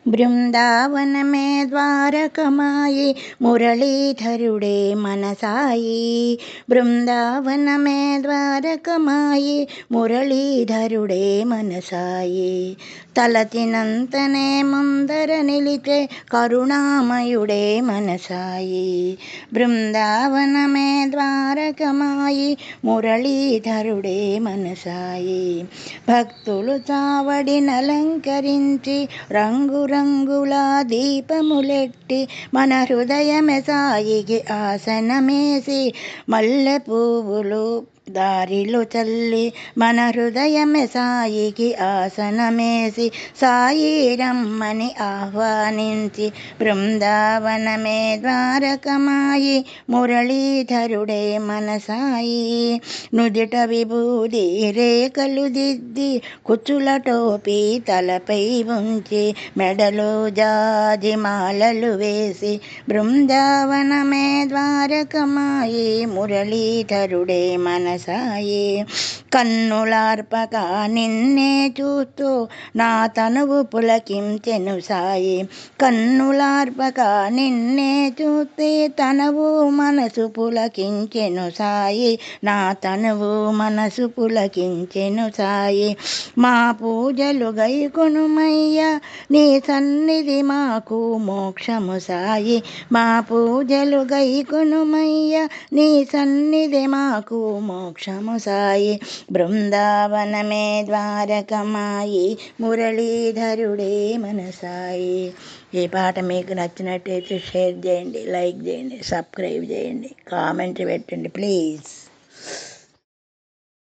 బృందావన మే ద్వారకమాయి మురళీధరుడే మనసాయి. బృందావన మే ద్వారకమాయి మురళీధరుడే మనసాయి. తలచినంతనే ముందర నిలిచే కరుణామయుడే మనసాయి. బృందావన మే ద్వారకమాయి మురళీధరుడే మనసాయి. భక్తులు చావడినలంకరించి రంగురంగుల దీపములెట్టి మన హృదయమే సాయికి ఆసనమేసి మల్లె పువ్వులు దారిలో చల్లి మన హృదయమే సాయికి ఆసనమేసి సాయి రమ్మని ఆహ్వానించి బృందావనమే ద్వారకమాయి మురళీధరుడే మనసాయి. నుదిట విభూది రేఖలు దిద్ది కుచుల టోపీ తలపై ఉంచి మెడలో జాజి మాలలు వేసి బృందావనమే ద్వారకమాయి మురళీధరుడే మనసాయి. కన్నులార్పక నిన్నే చూస్తూ నా తనువు పులకించెను సాయి. కన్నులార్పక నిన్నే చూస్తే తనువు మనసు పులకించెను సాయి. నా తనువు మనసు పులకించెను సాయి. మా పూజలు గైకొనుమయ్యా నీ సన్నిధి మాకు మోక్షము సాయి. మా పూజలు గైకొనుమయ్యా నీ సన్నిధి మాకు మోక్షము సాయి. బృందావనమే ద్వారకమాయి మురళీధరుడే మనసాయి. ఈ పాట మీకు నచ్చినట్టయితే షేర్ చేయండి, లైక్ చేయండి, సబ్స్క్రైబ్ చేయండి, కామెంట్ పెట్టండి ప్లీజ్.